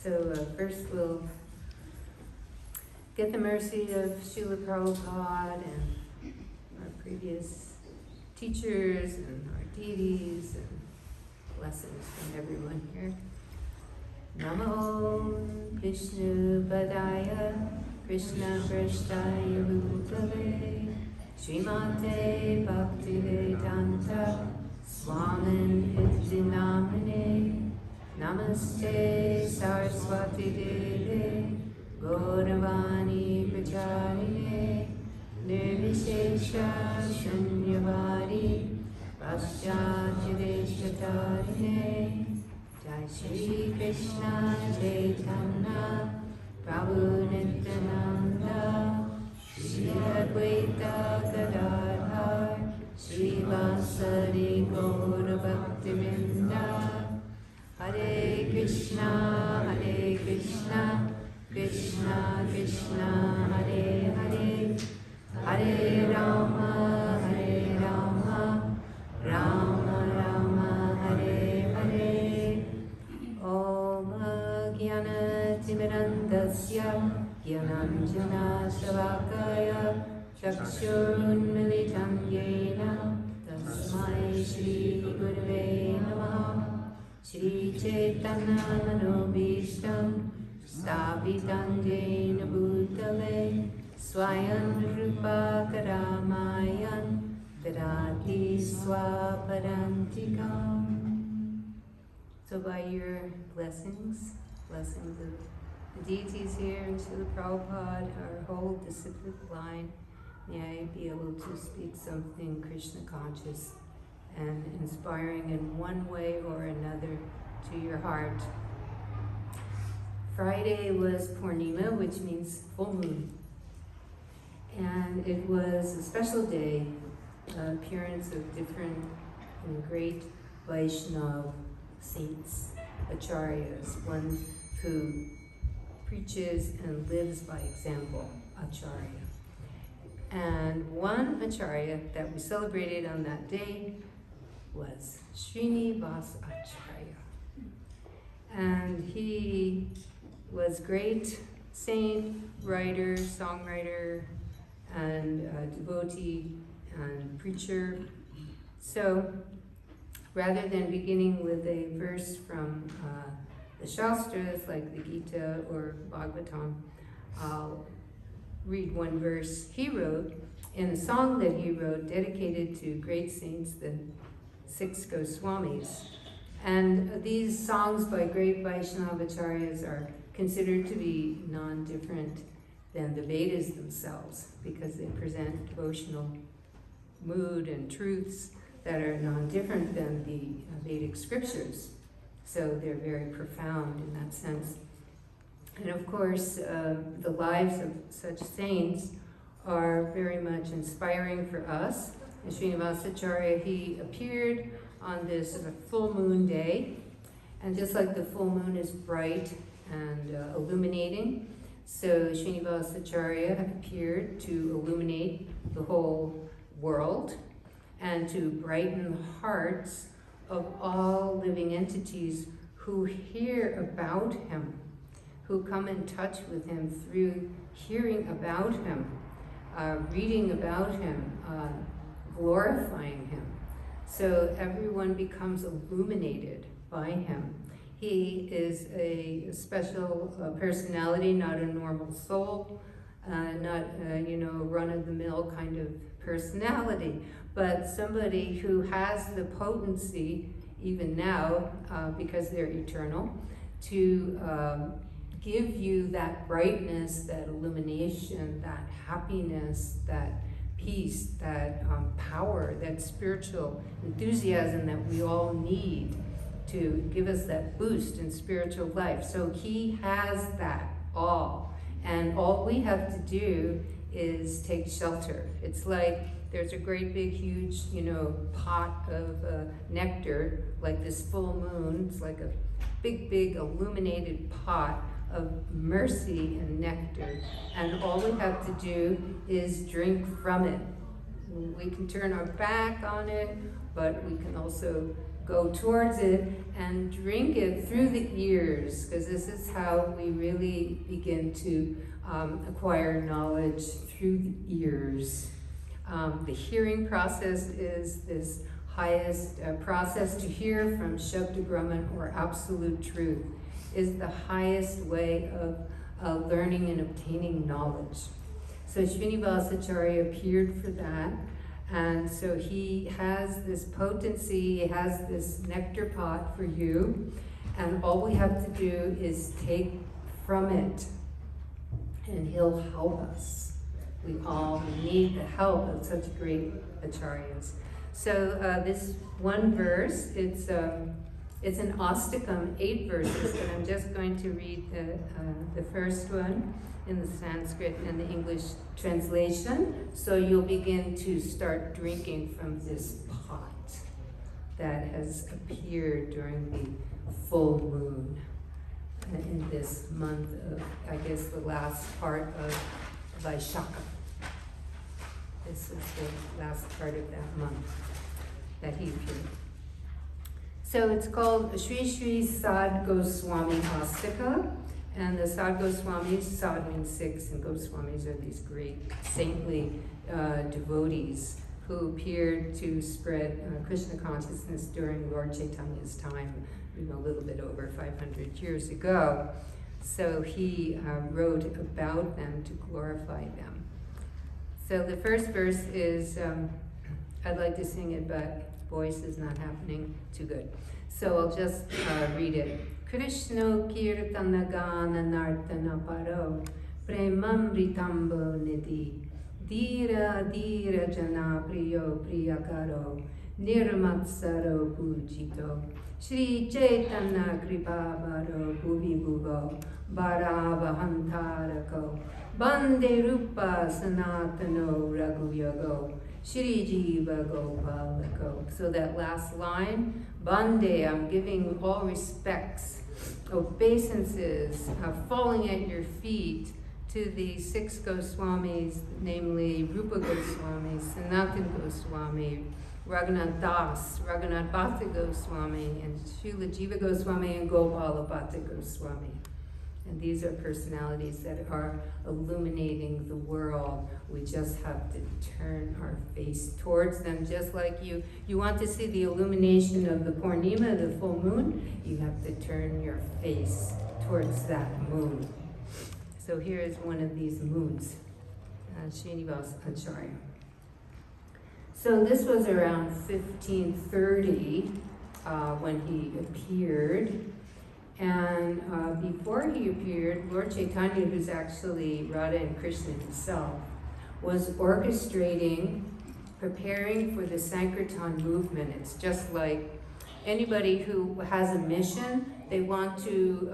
So first we'll get the mercy of Srila Prabhupada and our previous teachers and our deities and blessings from everyone here. Namo Vishnu Padaya Krishna Prasthaya Bhutale Srimate Bhaktivedanta Swamin Iti Namine Namaste Saraswati Deve Gauravani Pracharine Nirvishesha Shunyavadi Paschatya Veshatarine Jai Shri Krishna Chaitanya Prabhu Nityananda Shri Advaita Gadadhar Shri Vasari Gaura Bhaktivinda Hare Krishna Krishna Krishna Hare Hare Hare Rama Rama Rama Hare Hare Om Jnana Timirandasya Jnananjana Savakaya Chakshurunmilitam Yena Tasmai Shri Gurave Namaha Shri Chaitanya Manobhishtam Sthapitam Jena Bhutale Swayam Rupa Karamayan Vidati Swaparantikam. So by your blessings of the deities here and Srila Prabhupada, our whole disciplic line, may I be able to speak something Krishna conscious and inspiring in one way or another to your heart. Friday was Purnima, which means full moon. And it was a special day, appearance of different and great Vaishnava saints, Acharyas, one who preaches and lives by example, Acharya. And one Acharya that we celebrated on that day was Srinivas Acharya. And he was great saint, writer, songwriter, and devotee and preacher. So rather than beginning with a verse from the Shastras like the Gita or Bhagavatam, I'll read one verse he wrote in a song that he wrote dedicated to great saints, the 6 Goswamis. And these songs by great Vaishnava Acharyas are considered to be non-different than the Vedas themselves because they present devotional mood and truths that are non-different than the Vedic scriptures. So they're very profound in that sense. And of course, the lives of such saints are very much inspiring for us. And Srinivas Acharya, he appeared on this full moon day. And just like the full moon is bright and illuminating, so Srinivas Acharya appeared to illuminate the whole world and to brighten the hearts of all living entities who hear about him, who come in touch with him through hearing about him, reading about him, glorifying him. So everyone becomes illuminated by him. He is a special personality, not a normal soul, not run-of-the-mill kind of personality, but somebody who has the potency, even now, because they're eternal, to give you that brightness, that illumination, that happiness, that peace, that power, that spiritual enthusiasm that we all need to give us that boost in spiritual life. So he has that all. And all we have to do is take shelter. It's like there's a great big huge, pot of nectar, like this full moon. It's like a big illuminated pot of mercy and nectar. And all we have to do is drink from it. We can turn our back on it, but we can also go towards it and drink it through the ears, because this is how we really begin to acquire knowledge through the ears. The hearing process is this highest process to hear from Shabda Brahman, or absolute truth, is the highest way of learning and obtaining knowledge. So Srinivas Acharya appeared for that, and so he has this potency, he has this nectar pot for you, and all we have to do is take from it, and he'll help us. We all need the help of such great acharyas. So this one verse, it's an Astakam, 8 verses, and I'm just going to read the first one in the Sanskrit and the English translation. So you'll begin to start drinking from this pot that has appeared during the full moon in this month of, I guess, the last part of Vaishakha. This is the last part of that month that he appeared. So it's called Sri Sri Sad Goswami Astaka, and the Sad Goswamis, Sad means 6, and Goswamis are these great saintly devotees who appeared to spread Krishna consciousness during Lord Chaitanya's time, a little bit over 500 years ago. So he wrote about them to glorify them. So the first verse is, I'd like to sing it, but voice is not happening too good. So I'll just read it. Krishna kirtana gana nartana paro, premamritambo nidhi, dira dira jana priyo priyakaro, nirmatsaro pujito, Shri Chaitanya kripavaro bhuvi bhuvo, bharavahantarako, Bande Rupa Sanatano Raghuyago, Shri Jiva Gopalako. So that last line, Bande, I'm giving all respects, obeisances, falling at your feet to the 6 Goswamis, namely Rupa Goswami, Sanatan Goswami, Raghunath Das, Raghunath Bhatta Goswami, and Srila Jiva Goswami, and Gopala Bhatta Goswami. And these are personalities that are illuminating the world. We just have to turn our face towards them, just like you want to see the illumination of the Purnima, the full moon, you have to turn your face towards that moon. So here is one of these moons, Srinivas Acharya. So this was around 1530 when he appeared. And before he appeared, Lord Chaitanya, who's actually Radha and Krishna himself, was orchestrating, preparing for the Sankirtan movement. It's just like anybody who has a mission, they want to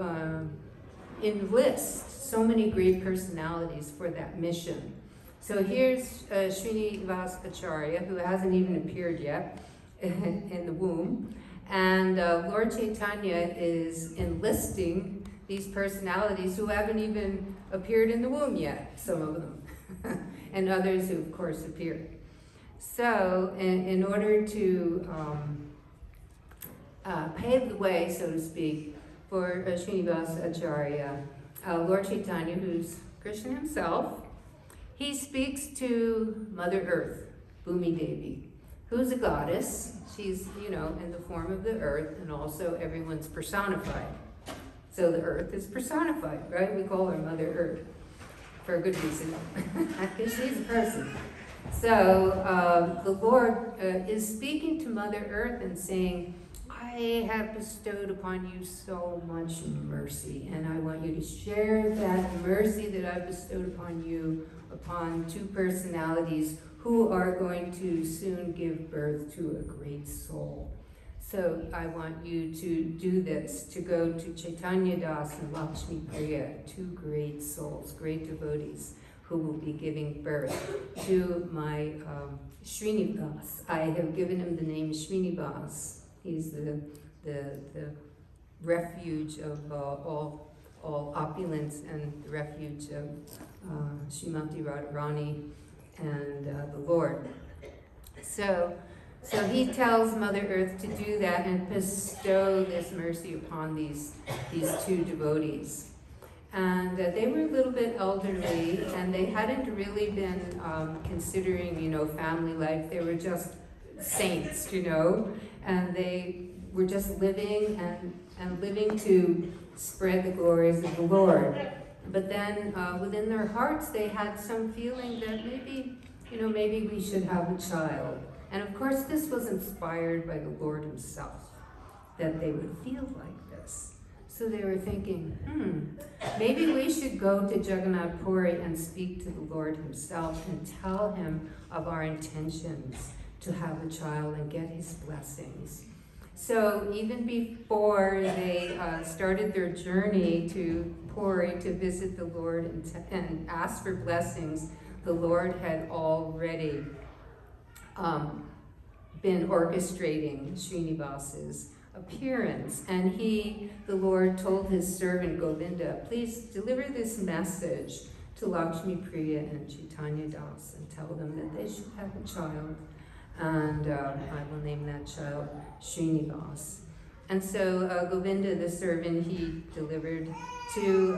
enlist so many great personalities for that mission. So here's Srinivas Acharya, who hasn't even appeared yet in the womb. And Lord Chaitanya is enlisting these personalities who haven't even appeared in the womb yet, some of them, and others who, of course, appeared. So in order to pave the way, so to speak, for Srinivas Acharya, Lord Chaitanya, who's Krishna himself, he speaks to Mother Earth, Bhumi Devi, who's a goddess. She's, in the form of the earth, and also everyone's personified. So the earth is personified, right? We call her Mother Earth for a good reason, because she's a person. So the Lord is speaking to Mother Earth and saying, I have bestowed upon you so much mercy, and I want you to share that mercy that I've bestowed upon you upon 2 personalities who are going to soon give birth to a great soul. So I want you to do this, to go to Chaitanya Das and Lakshmi Priya, 2 great souls, great devotees, who will be giving birth to my Srinivas. I have given him the name Srinivas. He's the refuge of all opulence, and the refuge of Srimati Radharani and the Lord. So So he tells Mother Earth to do that and bestow this mercy upon these two devotees. And they were a little bit elderly, and they hadn't really been considering, family life. They were just saints, and they were just living and living to spread the glories of the Lord. But then within their hearts, they had some feeling that maybe we should have a child. And of course, this was inspired by the Lord himself, that they would feel like this. So they were thinking, maybe we should go to Jagannath Puri and speak to the Lord himself and tell him of our intentions to have a child and get his blessings. So even before they started their journey to Puri to visit the Lord and ask for blessings, the Lord had already been orchestrating Srinivas's appearance. And the Lord told his servant Govinda, please deliver this message to Lakshmi Priya and Chaitanya Das and tell them that they should have a child. And I will name that child Srinivas. And so Govinda, the servant, he delivered to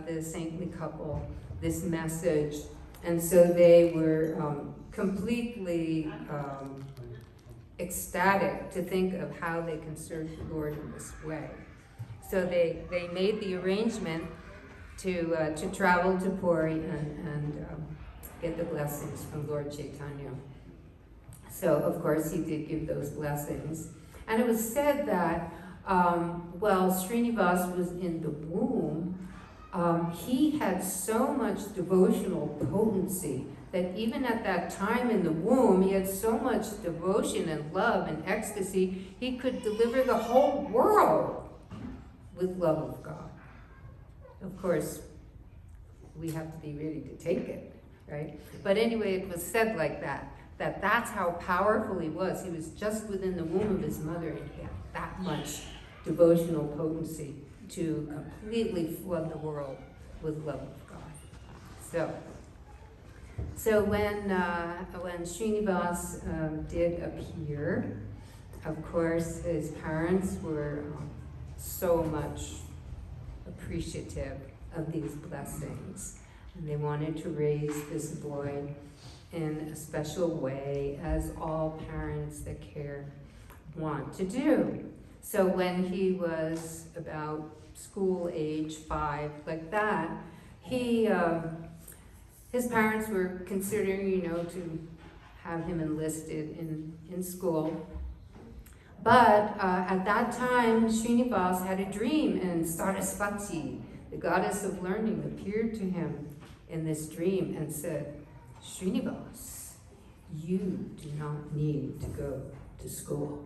the saintly couple this message. And so they were completely ecstatic to think of how they can serve the Lord in this way. So they made the arrangement to travel to Puri and get the blessings from Lord Chaitanya. So, of course, he did give those blessings. And it was said that while Srinivas was in the womb, he had so much devotional potency that even at that time in the womb, he had so much devotion and love and ecstasy, he could deliver the whole world with love of God. Of course, we have to be ready to take it, right? But anyway, it was said like that's how powerful he was. He was just within the womb of his mother, and he had that much devotional potency to completely flood the world with love of God. So when Srinivas did appear, of course, his parents were so much appreciative of these blessings, and they wanted to raise this boy in a special way, as all parents that care want to do. So when he was about school age, 5, like that, his parents were considering, to have him enlisted in school. But at that time, Srinivas had a dream, and Saraswati, the goddess of learning, appeared to him in this dream and said, Srinivas, you do not need to go to school.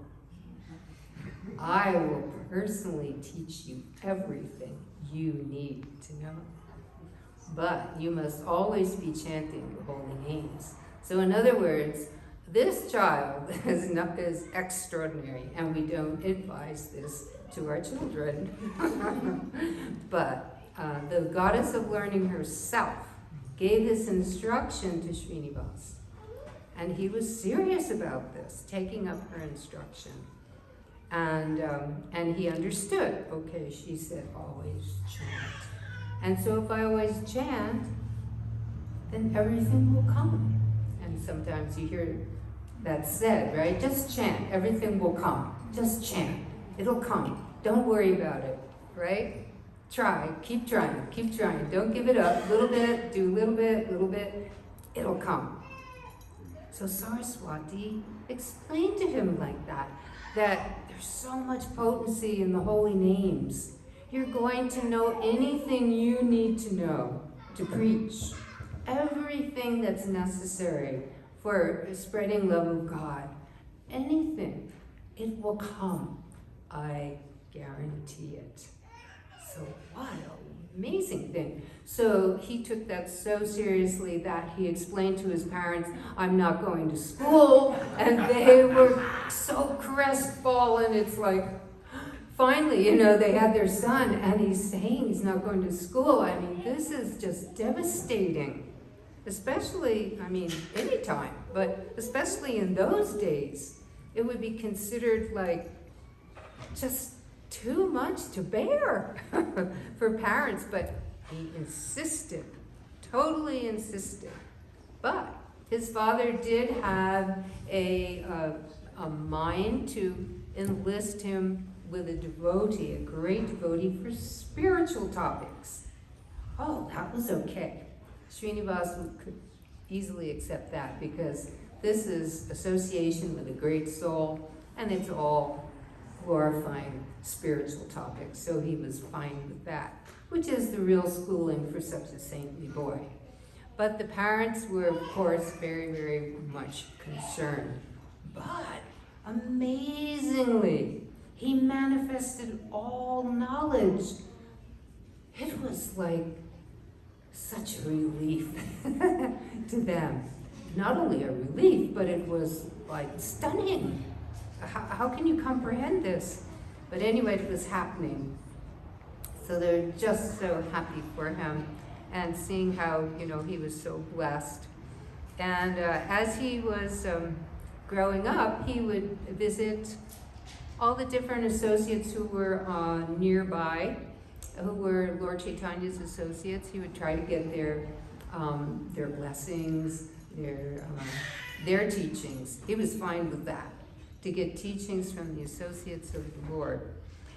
I will personally teach you everything you need to know. But you must always be chanting the holy names. So in other words, this child is extraordinary, and we don't advise this to our children. But the goddess of learning herself gave this instruction to Srinivas. And he was serious about this, taking up her instruction. And he understood. Okay, she said, always chant. And so if I always chant, then everything will come. And sometimes you hear that said, right? Just chant, everything will come. Just chant, it'll come. Don't worry about it, right? Try, keep trying. Don't give it up. Little bit, do a little bit, it'll come. So Saraswati explained to him like that there's so much potency in the holy names. You're going to know anything you need to know to preach. Everything that's necessary for spreading love of God. Anything. It will come. I guarantee it. So what an amazing thing. So he took that so seriously that he explained to his parents, I'm not going to school. And they were so crestfallen. It's like, finally, they had their son, and he's saying he's not going to school. I mean, this is just devastating. Especially, anytime, but especially in those days. it would be considered like just too much to bear for parents, but he insisted, totally insisted. But his father did have a mind to enlist him with a devotee, a great devotee for spiritual topics. Oh, that was okay. Srinivas could easily accept that because this is association with a great soul, and it's all glorifying spiritual topics, so he was fine with that, which is the real schooling for such a saintly boy. But the parents were, of course, very, very much concerned. But amazingly, he manifested all knowledge. It was like such a relief to them. Not only a relief, but it was like stunning. How can you comprehend this? But anyway, it was happening. So they're just so happy for him and seeing how, he was so blessed. And as he was growing up, he would visit all the different associates who were nearby, who were Lord Chaitanya's associates. He would try to get their blessings, their teachings. He was fine with that, to get teachings from the associates of the Lord.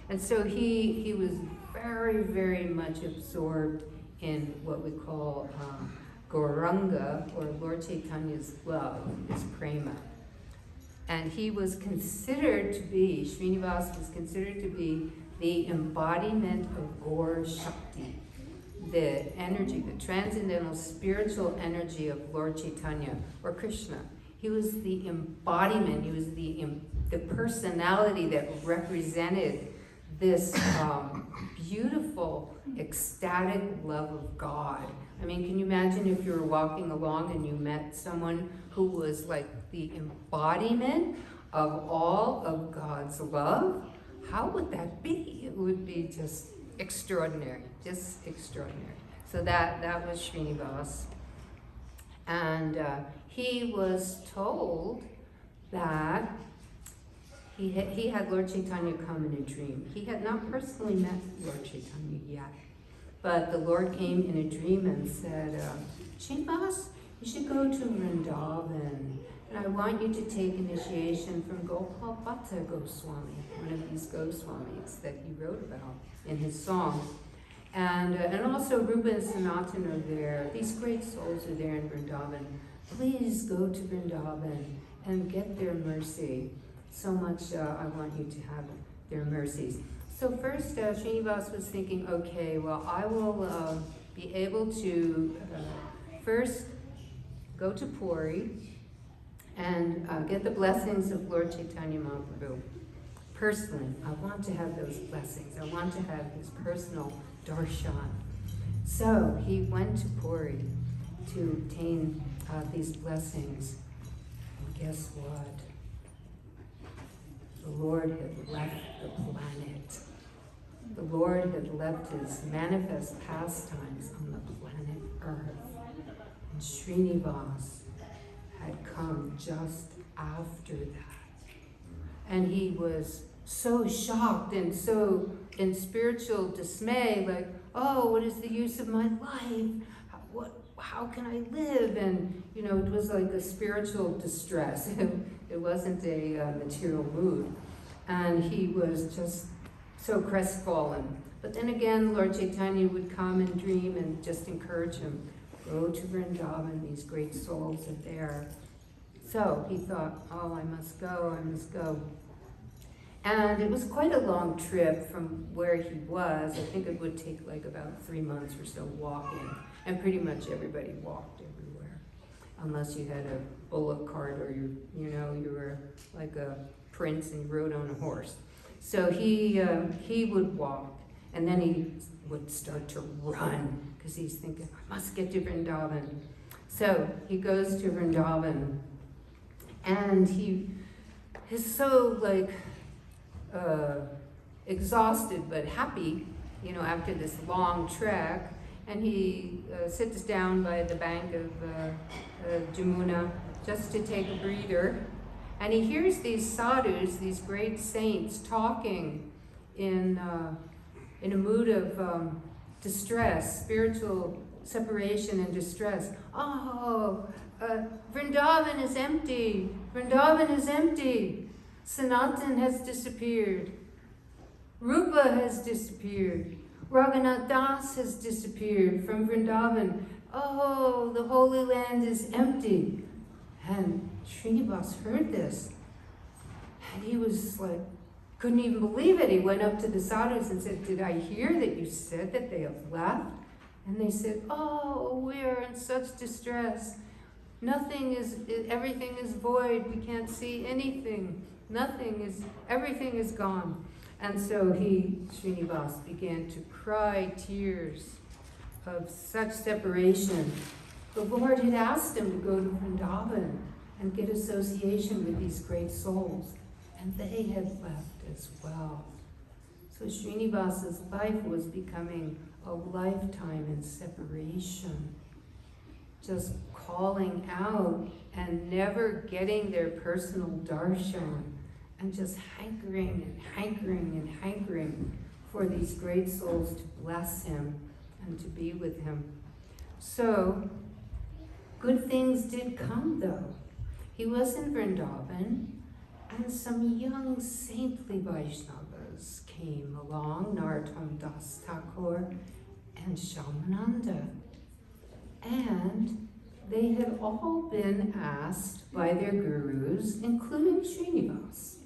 And so he was very, very much absorbed in what we call Gauranga, or Lord Chaitanya's love, his prema. And he was considered to be, Srinivas was considered to be the embodiment of Gaur Shakti, the energy, the transcendental spiritual energy of Lord Chaitanya, or Krishna. He was the embodiment, he was the personality that represented this beautiful, ecstatic love of God. I mean, can you imagine if you were walking along and you met someone who was like the embodiment of all of God's love? How would that be? It would be just extraordinary, just extraordinary. So that was Srinivas. And he was told that he had Lord Chaitanya come in a dream. He had not personally met Lord Chaitanya yet, but the Lord came in a dream and said, Srinivas, you should go to Vrindavan, and I want you to take initiation from Gopal Bhatta Goswami, one of these Goswamis that he wrote about in his song. And also Rupa and Sanatan are there. These great souls are there in Vrindavan. Please go to Vrindavan and get their mercy. So much I want you to have their mercies. So first, Srinivas was thinking, okay, well, I will be able to first go to Puri and get the blessings of Lord Chaitanya Mahaprabhu. Personally, I want to have those blessings. I want to have his personal darshan. So he went to Puri to obtain these blessings. And guess what? The Lord had left the planet. The Lord had left his manifest pastimes on the planet Earth. And Srinivas had come just after that. And he was so shocked and so in spiritual dismay, like, oh, what is the use of my life? How can I live? And, it was like a spiritual distress. It wasn't a material mood. And he was just so crestfallen. But then again, Lord Chaitanya would come and dream and just encourage him, go to Vrindavan, these great souls are there. So he thought, oh, I must go. And it was quite a long trip from where he was. I think it would take like about 3 months or so walking. And pretty much everybody walked everywhere. Unless you had a bullock cart or you were like a prince and rode on a horse. So he would walk, and then he would start to run because he's thinking, I must get to Vrindavan. So he goes to Vrindavan, and he is so like exhausted but happy, after this long trek. And he sits down by the bank of Jamuna just to take a breather. And he hears these sadhus, these great saints, talking in a mood of distress, spiritual separation and distress. Oh, Vrindavan is empty. Vrindavan is empty. Sanatan has disappeared. Rupa has disappeared. Raghunath Das has disappeared from Vrindavan. Oh, the Holy Land is empty. And Srinivas heard this. And he was like, couldn't even believe it. He went up to the sadhus and said, did I hear that you said that they have left? And they said, oh, we are in such distress. Everything is void. We can't see anything. Everything is gone. And so Srinivas began to cry tears of such separation. The Lord had asked him to go to Vrindavan and get association with these great souls, and they had left as well. So Srinivas's life was becoming a lifetime in separation, just calling out and never getting their personal darshan, and just hankering for these great souls to bless him and to be with him. So, good things did come though. He was in Vrindavan, and some young saintly Vaishnavas came along, Narottam Das Thakur and Shyamananda. And they had all been asked by their gurus, including Srinivas,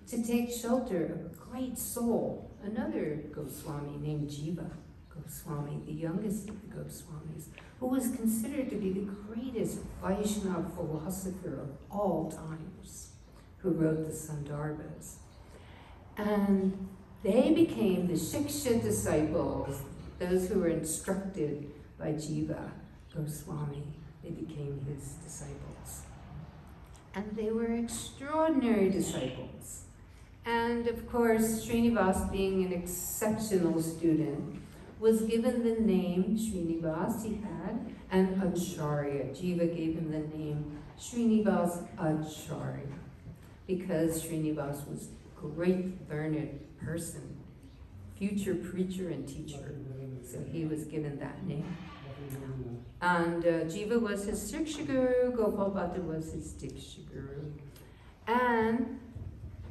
to take shelter of a great soul, another Goswami named Jiva Goswami, the youngest of the Goswamis, who was considered to be the greatest Vaishnava philosopher of all times, who wrote the Sandarbhas. And they became the Shiksha disciples, those who were instructed by Jiva Goswami. They became his disciples. And they were extraordinary disciples. And of course, Srinivas, being an exceptional student, was given the name Srinivas he had, and Acharya. Jiva gave him the name Srinivas Acharya, because Srinivas was a great learned person, future preacher and teacher. So he was given that name. And Jiva was his Shiksha Guru, Gopal Bhatta was his Diksha Guru. And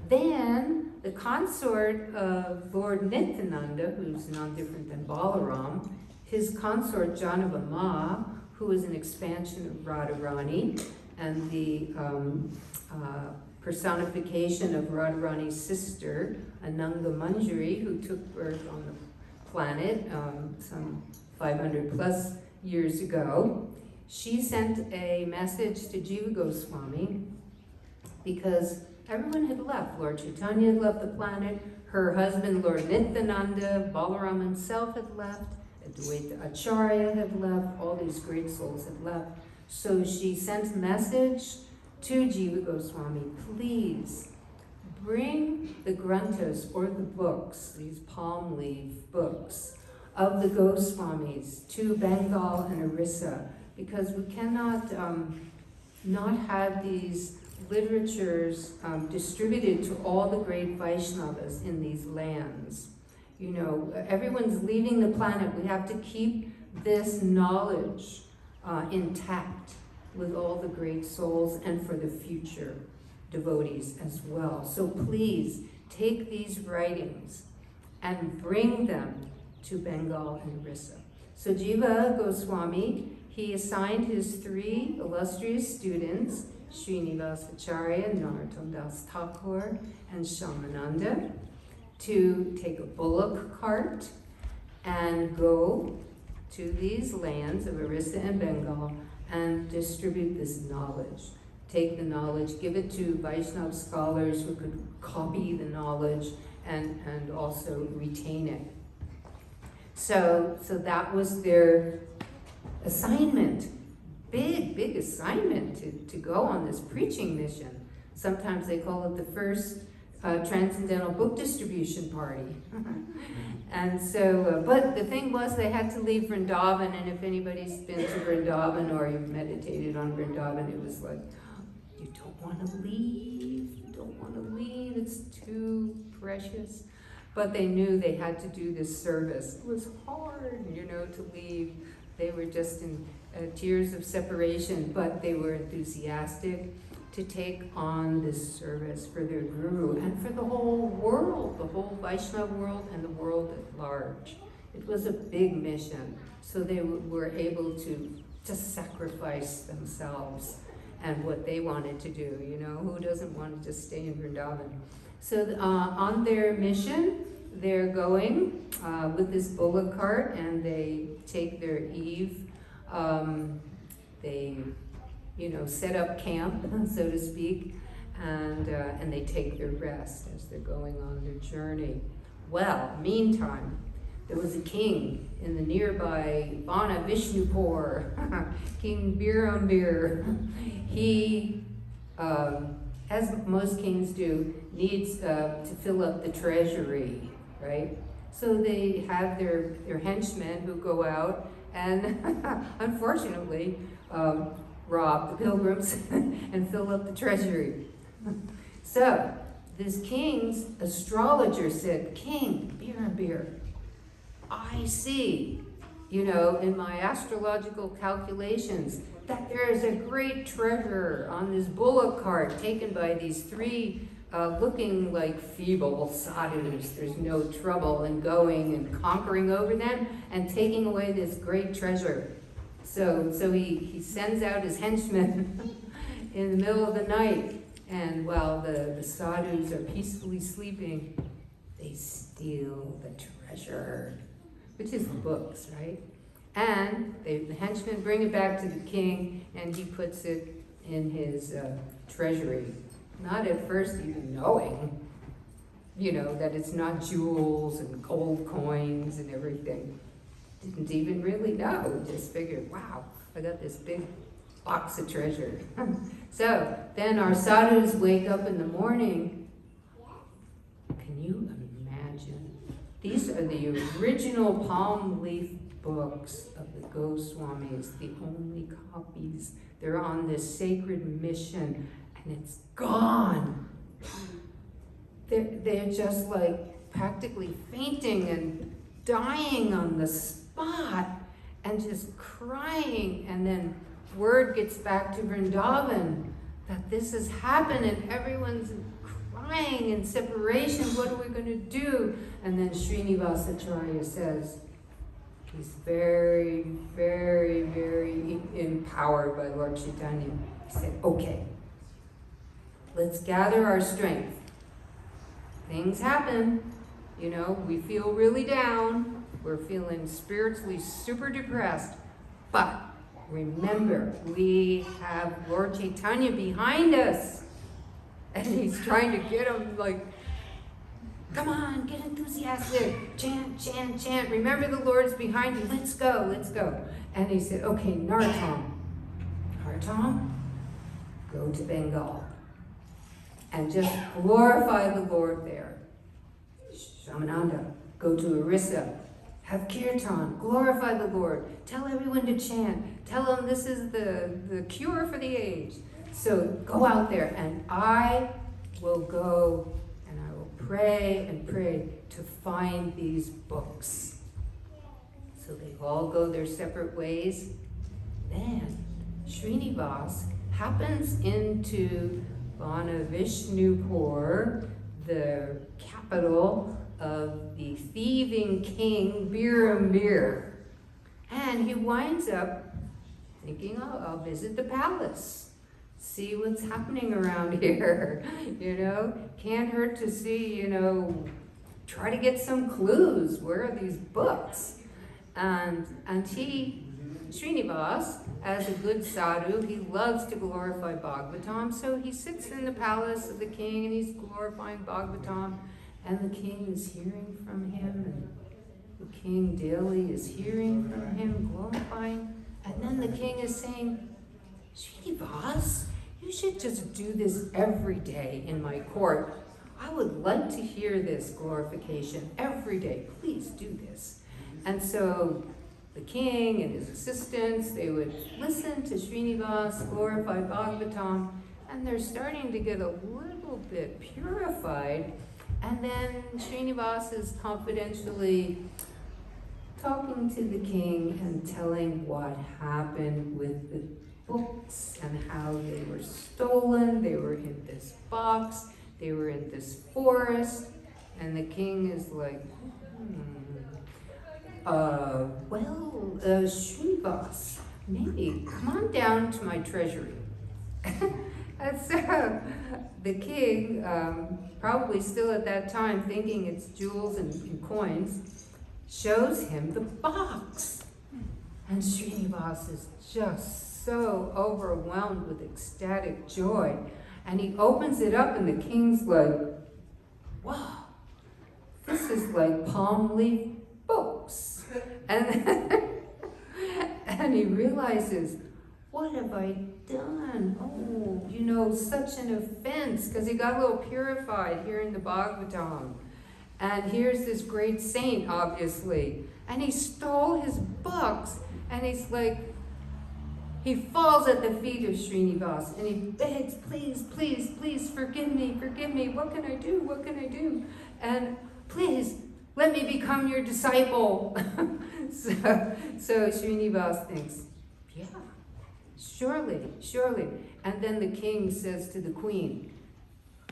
then the consort of Lord Nityananda, who's none different than Balaram, his consort Janava Ma, who was an expansion of Radharani, and the personification of Radharani's sister, Ananga Manjari, who took birth on the planet some 500 plus years ago. She sent a message to Jiva Goswami because everyone had left. Lord Chaitanya had left the planet. Her husband, Lord Nityananda, Balaram himself had left. Advaita Acharya had left. All these great souls had left. So she sent a message to Jiva Goswami, please bring the granthas, or the books, these palm leaf books, of the Goswamis to Bengal and Orissa, because we cannot not have these literatures distributed to all the great Vaishnavas in these lands. You know, everyone's leaving the planet. We have to keep this knowledge intact with all the great souls and for the future devotees as well. So please take these writings and bring them to Bengal and Orissa. So Jiva Goswami, he assigned his three illustrious students, Srinivas Acharya, Narottam Das Thakur, and Shyamananda, to take a bullock cart and go to these lands of Orissa and Bengal and distribute this knowledge. Take the knowledge, give it to Vaishnava scholars who could copy the knowledge and also retain it. So that was their assignment. Big assignment to go on this preaching mission. Sometimes they call it the first transcendental book distribution party. And so, but the thing was, they had to leave Vrindavan, and if anybody's been to Vrindavan or you've meditated on Vrindavan, it was like You don't want to leave. You don't want to leave. It's too precious. But they knew they had to do this service. It was hard, to leave. They were just in tears of separation, but they were enthusiastic to take on this service for their guru and for the whole world, the whole Vaishnava world and the world at large. It was a big mission, so they were able to just sacrifice themselves and what they wanted to do. Who doesn't want to just stay in Vrindavan? So on their mission, they're going with this bullock cart, and they take their eve. They set up camp, so to speak, and they take their rest as they're going on their journey. Well, meantime, there was a king in the nearby Vana Vishnupur, King Birambir. He, as most kings do, needs to fill up the treasury, right? So they have their henchmen who go out and, unfortunately, rob the pilgrims and fill up the treasury. So this king's astrologer said, "King Birambir, I see, in my astrological calculations that there is a great treasure on this bullock cart taken by these three looking like feeble sadhus. There's no trouble in going and conquering over them and taking away this great treasure." So he sends out his henchmen in the middle of the night, and while the sadhus are peacefully sleeping, they steal the treasure, which is the books, right? And the henchmen bring it back to the king, and he puts it in his treasury. Not at first even knowing, that it's not jewels and gold coins and everything. Didn't even really know, just figured, wow, I got this big box of treasure. So then our sadhus wake up in the morning. Can you imagine? These are the original palm leaf books of the Goswamis, the only copies. They're on this sacred mission, and it's gone. They're just like practically fainting and dying on the spot and just crying. And then word gets back to Vrindavan that this has happened and everyone's crying in separation. What are we going to do? And then Srinivas Acharya says, he's very, very, very empowered by Lord Chaitanya. He said, okay, let's gather our strength. Things happen, we feel really down. We're feeling spiritually super depressed. But remember, we have Lord Chaitanya behind us. And he's trying to get them like, come on, get enthusiastic. Chant, chant, chant. Remember the Lord's behind you. Let's go, let's go. And he said, okay, Narottam, go to Bengal. And just glorify the Lord there. Shamananda, go to Orissa. Have kirtan, glorify the Lord. Tell everyone to chant. Tell them this is the cure for the age. So go out there, and I will go and I will pray and pray to find these books. So they all go their separate ways. Then Srinivas happens into Vana Vishnupur, the capital of the thieving king Birambir. And he winds up thinking, oh, I'll visit the palace, see what's happening around here. Can't hurt to see, try to get some clues. Where are these books? And Srinivas, as a good sadhu, he loves to glorify Bhagavatam, so he sits in the palace of the king and he's glorifying Bhagavatam, and the king is hearing from him, and the king daily is hearing from him, glorifying, and then the king is saying, Srinivas, you should just do this every day in my court. I would like to hear this glorification every day. Please do this. And so the king and his assistants, they would listen to Srinivas glorify Bhagavatam, and they're starting to get a little bit purified. And then Srinivas is confidentially talking to the king and telling what happened with the books and how they were stolen. They were in this box, they were in this forest, and the king is like, Srinivas, maybe come on down to my treasury. And so the king, probably still at that time thinking it's jewels and coins, shows him the box. And Srinivas is just so overwhelmed with ecstatic joy. And he opens it up and the king's like, wow, this is like palm leaf books. And he realizes, what have I done? Oh, such an offense, because he got a little purified here in the Bhagavatam. And here's this great saint, obviously. And he stole his books, and he's like, he falls at the feet of Srinivas, and he begs, please, please, please, forgive me, what can I do, what can I do? And please, let me become your disciple. So Srinivas thinks, yeah, surely. And then the king says to the queen,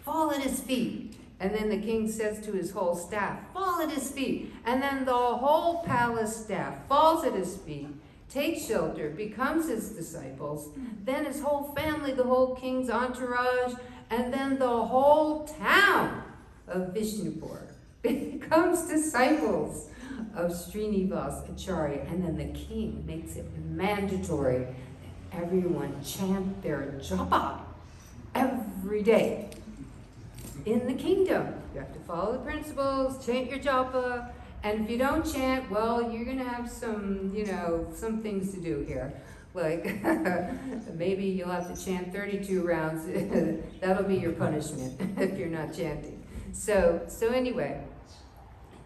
fall at his feet. And then the king says to his whole staff, fall at his feet. And then the whole palace staff falls at his feet, takes shelter, becomes his disciples. Then his whole family, the whole king's entourage, and then the whole town of Vishnupur becomes disciples of Srinivas Acharya. And then the king makes it mandatory that everyone chant their japa every day. In the kingdom, you have to follow the principles, chant your japa, and if you don't chant, well, you're going to have some things to do here. Like, maybe you'll have to chant 32 rounds. That'll be your punishment if you're not chanting. So anyway,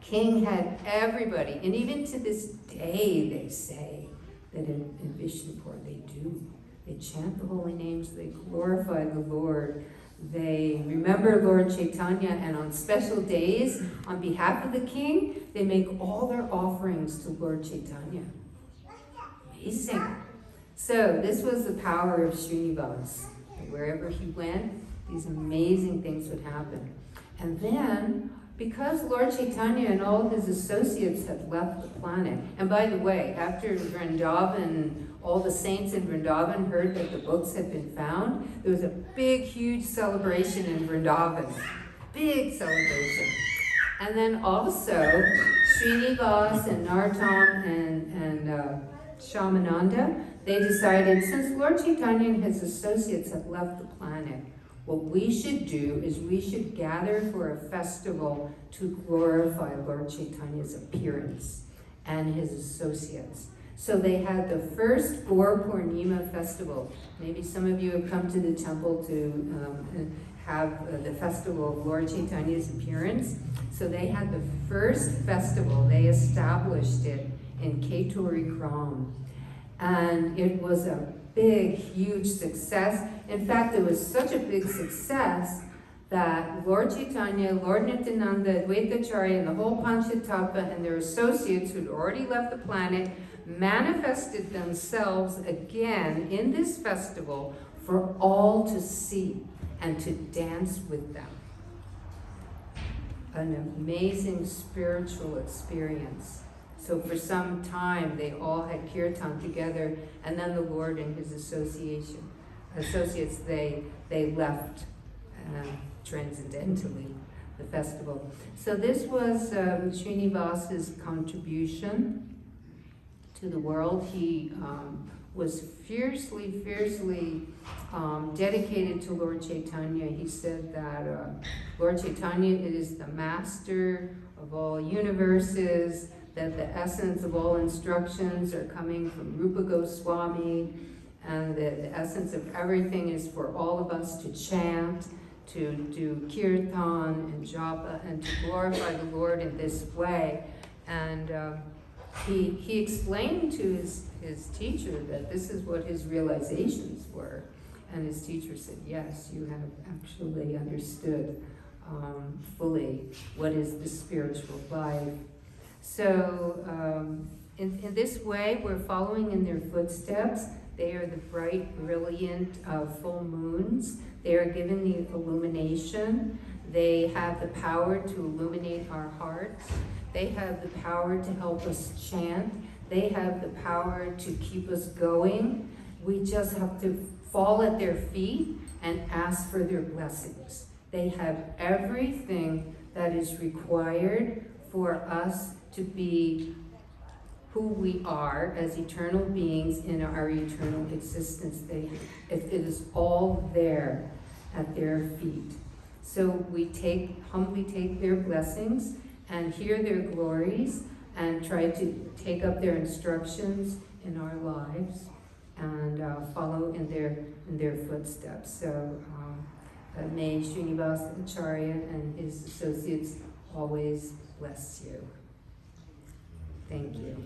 king had everybody, and even to this day, they say that in Vishnupur they chant the holy names, they glorify the Lord. They remember Lord Chaitanya, and on special days, on behalf of the king, they make all their offerings to Lord Chaitanya. Amazing. So this was the power of Srinivas. Wherever he went, these amazing things would happen. And then, because Lord Chaitanya and all his associates had left the planet, and by the way, after Vrindavan, all the saints in Vrindavan heard that the books had been found, there was a big, huge celebration in Vrindavan. Big celebration. And then also, Srinivas and Narottam and Shamananda, they decided, since Lord Chaitanya and his associates have left the planet, what we should do is we should gather for a festival to glorify Lord Chaitanya's appearance and his associates. So they had the first Gaur Purnima festival. Maybe some of you have come to the temple to have the festival of Lord Chaitanya's appearance. So they had the first festival. They established it in Keturi Kram. And it was a big, huge success. In fact, it was such a big success that Lord Chaitanya, Lord Nityananda, Advaitacharya, and the whole Panchatattva and their associates who'd already left the planet manifested themselves again in this festival for all to see and to dance with them. An amazing spiritual experience. So for some time, they all had kirtan together, and then the Lord and his associates, they left transcendentally the festival. So this was Srinivas's contribution to the world. He was fiercely dedicated to Lord Chaitanya. He said that Lord Chaitanya is the master of all universes, that the essence of all instructions are coming from Rupa Goswami, and that the essence of everything is for all of us to chant, to do kirtan and japa, and to glorify the Lord in this way. And he explained to his teacher that this is what his realizations were. And his teacher said, yes, you have actually understood fully what is the spiritual life. So in this way, we're following in their footsteps. They are the bright, brilliant full moons. They are given the illumination. They have the power to illuminate our hearts. They have the power to help us chant. They have the power to keep us going. We just have to fall at their feet and ask for their blessings. They have everything that is required for us to be who we are as eternal beings in our eternal existence. It is all there at their feet. So we humbly take their blessings and hear their glories and try to take up their instructions in our lives and follow in their footsteps. So may Srinivas, Acharya, and his associates always bless you. Thank you.